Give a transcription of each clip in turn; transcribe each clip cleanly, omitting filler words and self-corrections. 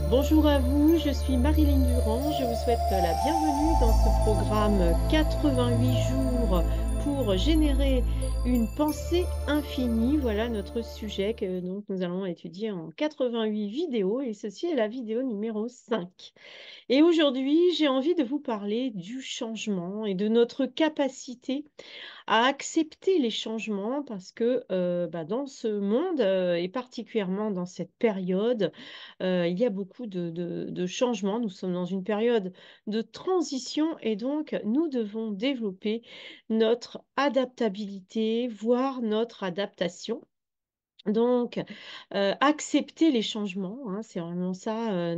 Bonjour à vous, je suis Marilyn Durand. Je vous souhaite la bienvenue dans ce programme 88 jours pour générer une pensée infinie. Voilà notre sujet que donc, nous allons étudier en 88 vidéos et ceci est la vidéo numéro 5. Et aujourd'hui, j'ai envie de vous parler du changement et de notre capacité à accepter les changements parce que dans ce monde et particulièrement dans cette période, il y a beaucoup de changements. Nous sommes dans une période de transition et donc nous devons développer notre adaptabilité, voire notre adaptation. Donc, accepter les changements, hein, c'est vraiment ça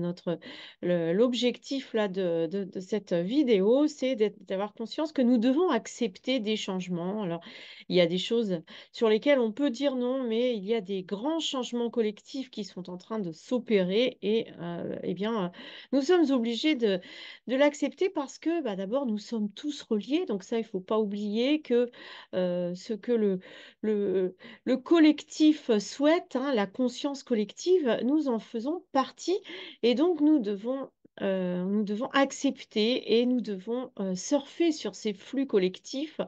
l'objectif là de cette vidéo, c'est d'avoir conscience que nous devons accepter des changements. Alors, il y a des choses sur lesquelles on peut dire non, mais il y a des grands changements collectifs qui sont en train de s'opérer et eh bien, nous sommes obligés de l'accepter parce que d'abord, nous sommes tous reliés. Donc ça, il ne faut pas oublier que ce que le, le collectif souhaite, hein, la conscience collective, nous en faisons partie et donc nous devons accepter et nous devons surfer sur ces flux collectifs.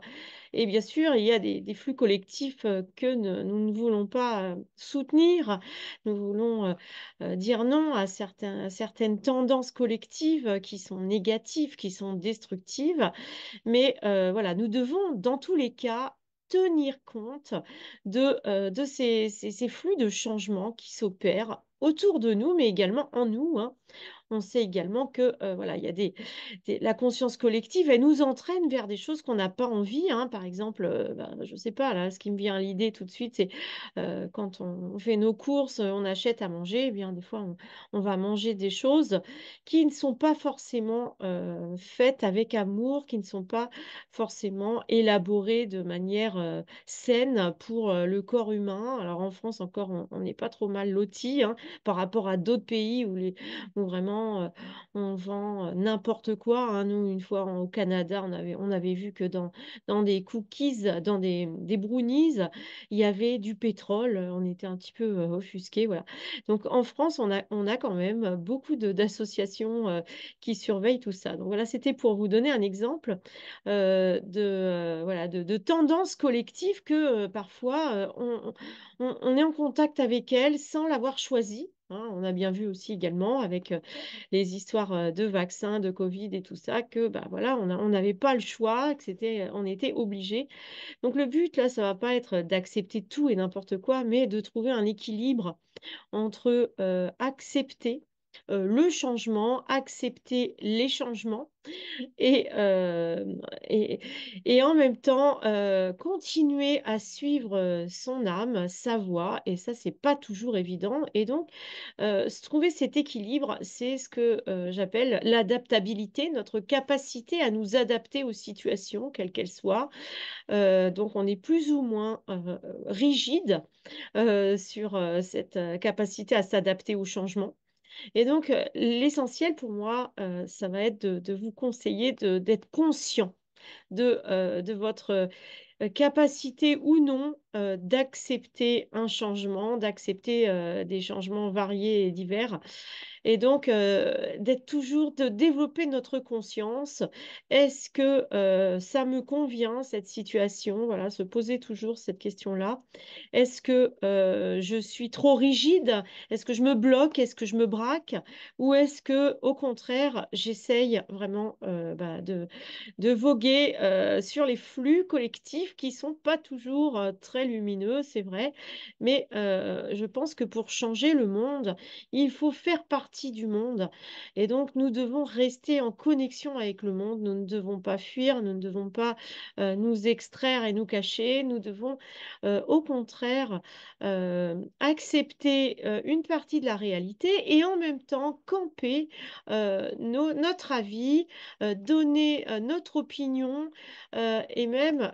Et bien sûr, il y a des flux collectifs que nous ne voulons pas soutenir. Nous voulons dire non à à certaines tendances collectives qui sont négatives, qui sont destructives. Mais voilà, nous devons, dans tous les cas, tenir compte de ces flux de changement qui s'opèrent autour de nous, mais également en nous, hein. On sait également que voilà, il y a la conscience collective, elle nous entraîne vers des choses qu'on n'a pas envie, hein. Par exemple, je ne sais pas, là, ce qui me vient à l'idée tout de suite, c'est quand on fait nos courses, on achète à manger, eh bien, des fois, on va manger des choses qui ne sont pas forcément faites avec amour, qui ne sont pas forcément élaborées de manière saine pour le corps humain. Alors en France encore, on n'est pas trop mal lotis, hein, par rapport à d'autres pays où vraiment on vend n'importe quoi, hein. Nous, une fois au Canada, on avait vu que dans des cookies, dans des brownies, il y avait du pétrole. On était un petit peu offusqués, voilà. Donc en France, on a quand même beaucoup d'associations qui surveillent tout ça. Donc voilà, c'était pour vous donner un exemple voilà, de tendances collectives que parfois on est en contact avec elles sans l'avoir choisi, hein. On a bien vu aussi également avec les histoires de vaccins, de Covid et tout ça, que voilà, on n'avait pas le choix, que on était obligé. Donc le but là, ça va pas être d'accepter tout et n'importe quoi, mais de trouver un équilibre entre accepter le changement, accepter les changements et, et, et en même temps continuer à suivre son âme, sa voie, et ça, c'est pas toujours évident. Et donc, trouver cet équilibre, c'est ce que j'appelle l'adaptabilité, notre capacité à nous adapter aux situations, quelles qu'elles soient. Donc, on est plus ou moins rigide sur cette capacité à s'adapter au changement. Et donc, l'essentiel pour moi, ça va être de vous conseiller d'être conscient de votre capacité ou non d'accepter un changement, d'accepter des changements variés et divers. Et donc, d'être toujours, de développer notre conscience. Est-ce que ça me convient, cette situation? Voilà, se poser toujours cette question-là. Est-ce que je suis trop rigide? Est-ce que je me bloque? Est-ce que je me braque? Ou est-ce que, au contraire, j'essaye vraiment de voguer sur les flux collectifs qui sont pas toujours très lumineux, c'est vrai. Mais je pense que pour changer le monde, il faut faire partie du monde. Et donc, nous devons rester en connexion avec le monde. Nous ne devons pas fuir, nous ne devons pas nous extraire et nous cacher. Nous devons, au contraire, accepter une partie de la réalité et en même temps camper notre avis, donner notre opinion et même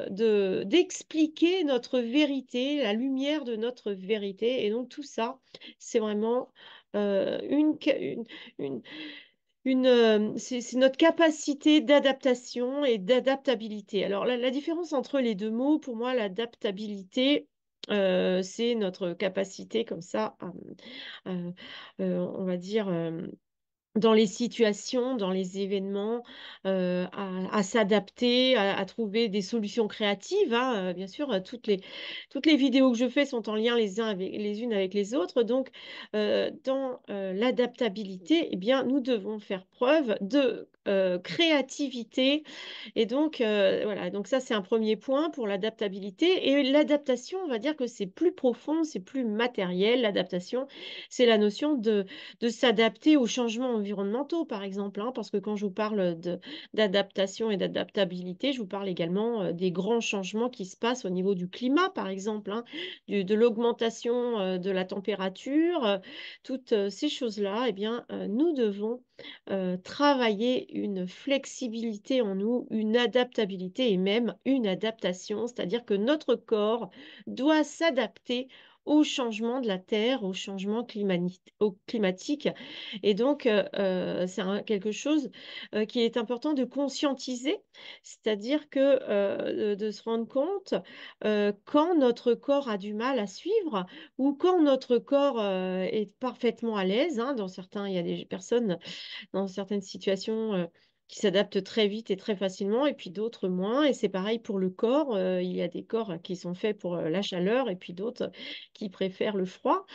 d'expliquer notre vérité, la lumière de notre vérité. Et donc, tout ça, c'est vraiment une, c'est notre capacité d'adaptation et d'adaptabilité. Alors, la différence entre les deux mots, pour moi, l'adaptabilité, C'est notre capacité comme ça à, on va dire, dans les situations, dans les événements, à s'adapter, à trouver des solutions créatives, hein. Bien sûr, toutes les vidéos que je fais sont en lien les unes avec les autres. Donc, dans, l'adaptabilité, eh bien, nous devons faire preuve de, créativité et donc, voilà, donc ça, c'est un premier point pour l'adaptabilité et l'adaptation, on va dire que c'est plus profond, c'est plus matériel. L'adaptation, c'est la notion de s'adapter aux changements environnementaux, par exemple, hein, parce que quand je vous parle d'adaptation et d'adaptabilité, je vous parle également des grands changements qui se passent au niveau du climat, par exemple, hein, de l'augmentation de la température, toutes ces choses-là, eh bien, nous devons travailler une flexibilité en nous, une adaptabilité et même une adaptation, c'est-à-dire que notre corps doit s'adapter au changement de la Terre, au changement climatique. Et donc, c'est quelque chose qui est important de conscientiser, c'est-à-dire que de se rendre compte quand notre corps a du mal à suivre ou quand notre corps est parfaitement à l'aise. Hein, dans certains, il y a des personnes dans certaines situations qui s'adaptent très vite et très facilement, et puis d'autres moins. Et c'est pareil pour le corps. Il y a des corps qui sont faits pour la chaleur, et puis d'autres qui préfèrent le froid.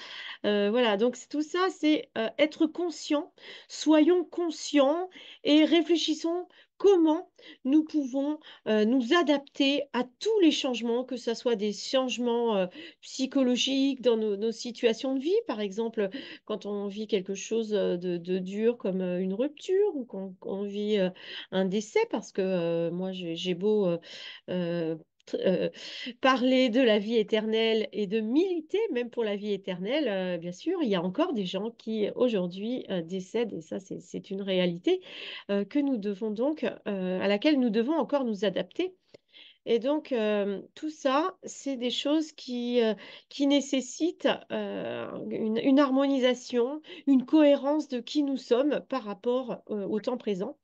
Voilà, donc tout ça, c'est être conscient. Soyons conscients et réfléchissons comment nous pouvons nous adapter à tous les changements, que ce soit des changements psychologiques dans nos situations de vie, par exemple, quand on vit quelque chose de dur comme une rupture ou quand on vit un décès, parce que moi, j'ai beau euh, parler de la vie éternelle et de militer même pour la vie éternelle, bien sûr, il y a encore des gens qui aujourd'hui décèdent et ça, c'est une réalité que nous devons donc, à laquelle nous devons encore nous adapter. Et donc, tout ça, c'est des choses qui nécessitent une harmonisation, une cohérence de qui nous sommes par rapport au temps présent.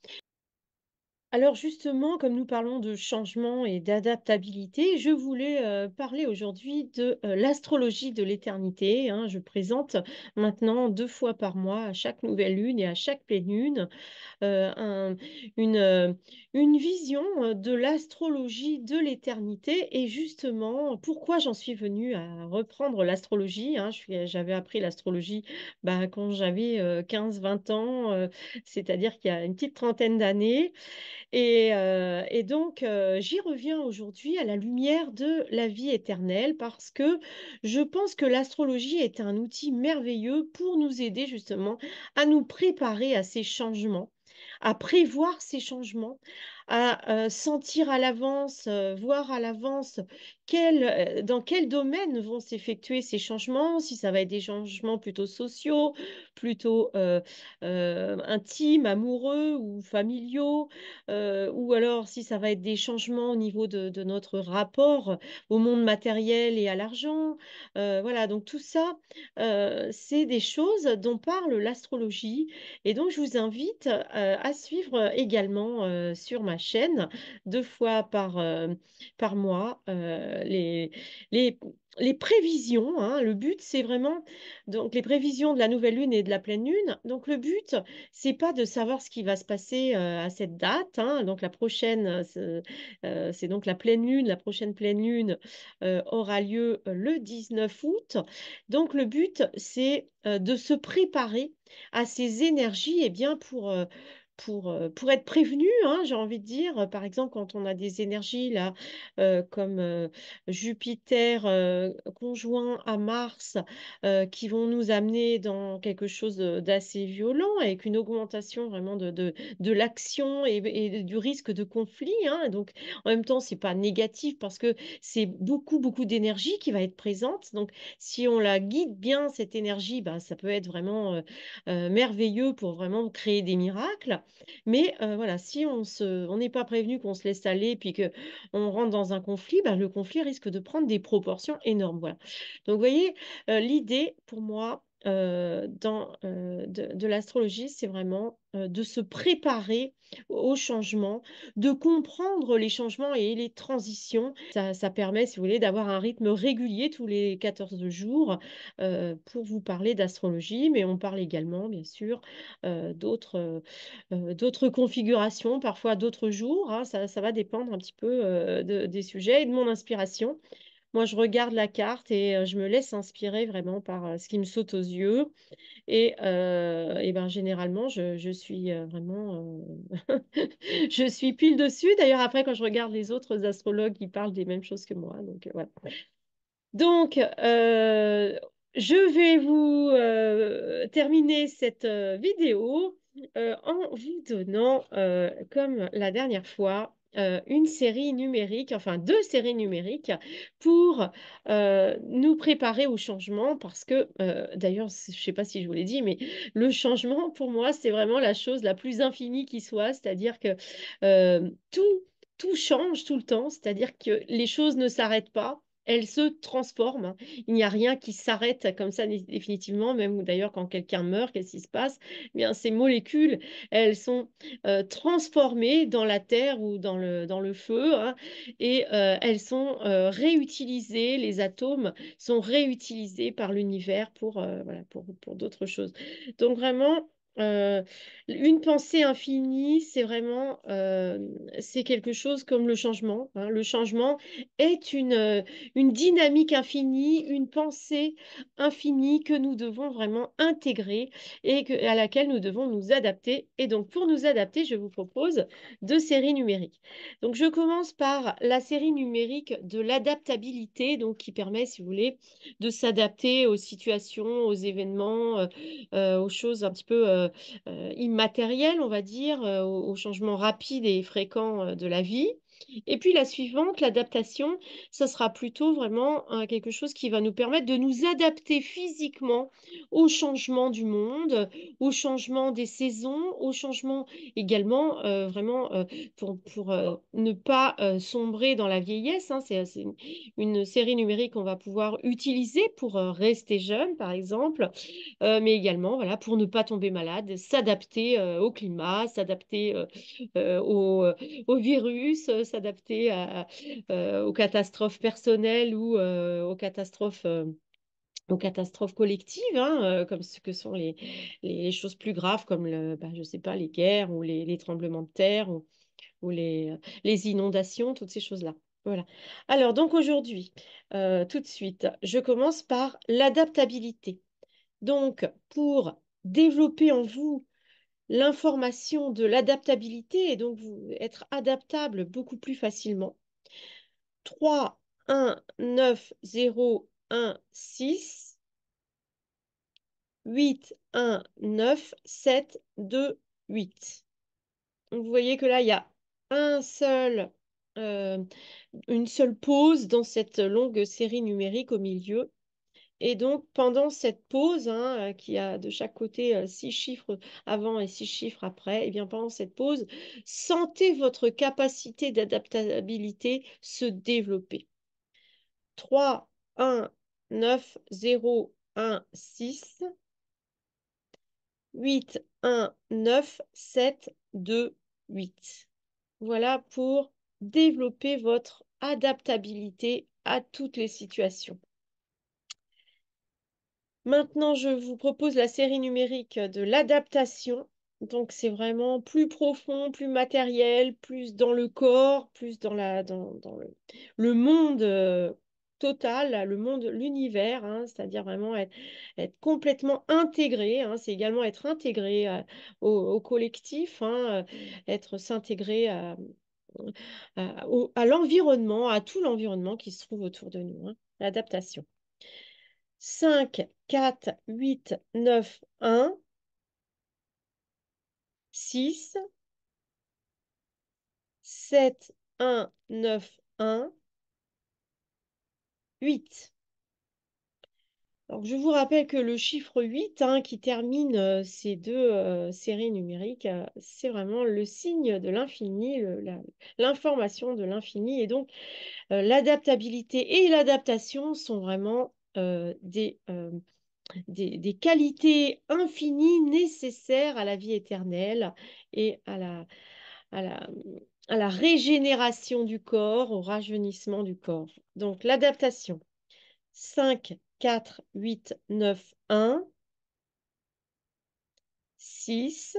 Alors justement, comme nous parlons de changement et d'adaptabilité, je voulais parler aujourd'hui de l'astrologie de l'éternité, hein. Je présente maintenant 2 fois par mois, à chaque nouvelle lune et à chaque pleine lune, euh, un- une, euh, une vision de l'astrologie de l'éternité. Et justement, pourquoi j'en suis venue à reprendre l'astrologie, hein. J'avais appris l'astrologie quand j'avais 15-20 ans, c'est-à-dire qu'il y a une petite trentaine d'années. Et donc, j'y reviens aujourd'hui à la lumière de la vie éternelle parce que je pense que l'astrologie est un outil merveilleux pour nous aider justement à nous préparer à ces changements, à prévoir ces changements, à sentir à l'avance, voir à l'avance dans quel domaine vont s'effectuer ces changements, si ça va être des changements plutôt sociaux, plutôt intimes, amoureux ou familiaux, ou alors si ça va être des changements au niveau de notre rapport au monde matériel et à l'argent. Voilà, donc tout ça, c'est des choses dont parle l'astrologie. Et donc, je vous invite à suivre également sur ma chaîne 2 fois par mois les, les prévisions, hein. Le but, c'est vraiment donc les prévisions de la nouvelle lune et de la pleine lune. Donc, le but, c'est pas de savoir ce qui va se passer à cette date, hein. Donc, la prochaine, c'est donc la pleine lune. La prochaine pleine lune aura lieu le 19 août. Donc, le but, c'est de se préparer à ces énergies, eh bien, pour être prévenu, hein, j'ai envie de dire. Par exemple, quand on a des énergies là, comme Jupiter conjoint à Mars, qui vont nous amener dans quelque chose d'assez violent, avec une augmentation vraiment de l'action et du risque de conflit, hein. Donc, en même temps, c'est pas négatif parce que c'est beaucoup, beaucoup d'énergie qui va être présente. Donc, si on la guide bien, cette énergie, ben, ça peut être vraiment merveilleux pour vraiment créer des miracles. Mais voilà, si on n'est pas prévenu, qu'on se laisse aller, puis qu'on rentre dans un conflit, ben, le conflit risque de prendre des proportions énormes. Voilà. Donc, vous voyez, l'idée pour moi, de l'astrologie, c'est vraiment de se préparer au changement, de comprendre les changements et les transitions. Ça permet, si vous voulez, d'avoir un rythme régulier tous les 14 jours pour vous parler d'astrologie, mais on parle également, bien sûr, d'autres configurations, parfois d'autres jours, hein. Ça va dépendre un petit peu des sujets et de mon inspiration. Moi, je regarde la carte et je me laisse inspirer vraiment par ce qui me saute aux yeux. Et ben, généralement, je suis vraiment... je suis pile dessus. D'ailleurs, après, quand je regarde les autres astrologues, ils parlent des mêmes choses que moi. Donc, voilà. Donc, je vais vous terminer cette vidéo en vous donnant, comme la dernière fois, une série numérique, enfin 2 séries numériques pour nous préparer au changement parce que, d'ailleurs, je ne sais pas si je vous l'ai dit, mais le changement, pour moi, c'est vraiment la chose la plus infinie qui soit, c'est-à-dire que tout change tout le temps, c'est-à-dire que les choses ne s'arrêtent pas. Elle se transforme. Il n'y a rien qui s'arrête comme ça définitivement, même d'ailleurs quand quelqu'un meurt, qu'est-ce qui se passe? Eh bien, ces molécules, elles sont transformées dans la terre ou dans le feu, hein, et elles sont réutilisées, les atomes sont réutilisés par l'univers voilà, pour d'autres choses. Donc vraiment, euh, une pensée infinie, c'est vraiment, c'est quelque chose comme le changement, hein. Le changement est une dynamique infinie, une pensée infinie que nous devons vraiment intégrer et à laquelle nous devons nous adapter. Et donc, pour nous adapter, je vous propose 2 séries numériques. Donc, je commence par la série numérique de l'adaptabilité, donc qui permet, si vous voulez, de s'adapter aux situations, aux événements, aux choses un petit peu immatérielles, on va dire, aux changements rapides et fréquents de la vie. Et puis la suivante, l'adaptation, ça sera plutôt vraiment quelque chose qui va nous permettre de nous adapter physiquement au changement du monde, au changement des saisons, au changement également vraiment pour ne pas sombrer dans la vieillesse, hein. C'est une série numérique qu'on va pouvoir utiliser pour rester jeune, par exemple, mais également voilà, pour ne pas tomber malade, s'adapter au climat, s'adapter au virus, s'adapter aux catastrophes personnelles ou aux catastrophes collectives, hein, comme ce que sont les choses plus graves comme je sais pas, les guerres ou les tremblements de terre ou les inondations, toutes ces choses-là. Voilà. Alors, donc aujourd'hui, tout de suite, je commence par l'adaptabilité. Donc, pour développer en vous l'information de l'adaptabilité et donc être adaptable beaucoup plus facilement, 3, 1, 9, 0, 1, 6, 8, 1, 9, 7, 2, 8. Donc, vous voyez que là, il y a un seul, euh, une seule pause dans cette longue série numérique au milieu. Et donc, pendant cette pause, hein, qui a de chaque côté 6 chiffres avant et 6 chiffres après, et bien pendant cette pause, sentez votre capacité d'adaptabilité se développer. 3, 1, 9, 0, 1, 6, 8, 1, 9, 7, 2, 8. Voilà pour développer votre adaptabilité à toutes les situations. Maintenant, je vous propose la série numérique de l'adaptation. Donc, c'est vraiment plus profond, plus matériel, plus dans le corps, plus dans le monde total, le monde, l'univers, hein, c'est-à-dire vraiment être complètement intégré, hein. C'est également être intégré au collectif, hein, s'intégrer à l'environnement, à tout l'environnement qui se trouve autour de nous, hein. L'adaptation. 5, 4, 8, 9, 1, 6, 7, 1, 9, 1, 8. Alors, je vous rappelle que le chiffre 8, hein, qui termine ces 2 séries numériques, c'est vraiment le signe de l'infini, l'information de l'infini. Et donc, l'adaptabilité et l'adaptation sont vraiment des qualités infinies nécessaires à la vie éternelle et à la, à la régénération du corps, au rajeunissement du corps. Donc l'adaptation. 5, 4, 8, 9, 1, 6,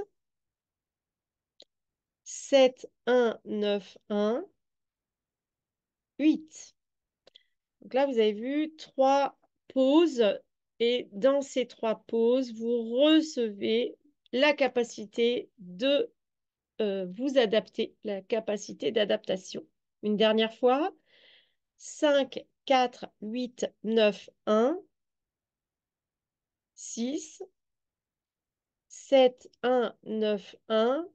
7, 1, 9, 1, 8. Donc là, vous avez vu 3 pauses et dans ces 3 pauses, vous recevez la capacité de vous adapter, la capacité d'adaptation. Une dernière fois, 5, 4, 8, 9, 1, 6, 7, 1, 9, 1,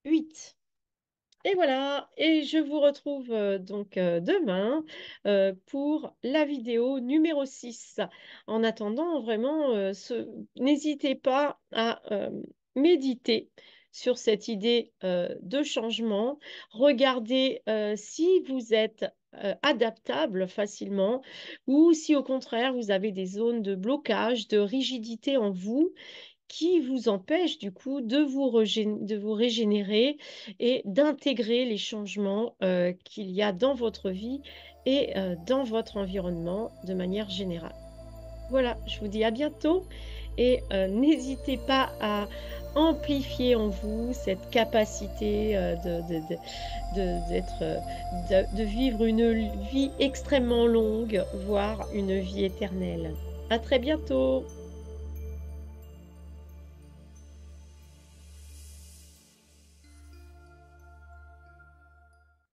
8. Et voilà, et je vous retrouve donc demain pour la vidéo numéro 6. En attendant, vraiment, n'hésitez pas à méditer sur cette idée de changement. Regardez si vous êtes adaptable facilement ou si au contraire vous avez des zones de blocage, de rigidité en vous qui vous empêche du coup de vous régénérer et d'intégrer les changements qu'il y a dans votre vie et dans votre environnement de manière générale. Voilà, je vous dis à bientôt et n'hésitez pas à amplifier en vous cette capacité de vivre une vie extrêmement longue, voire une vie éternelle. À très bientôt!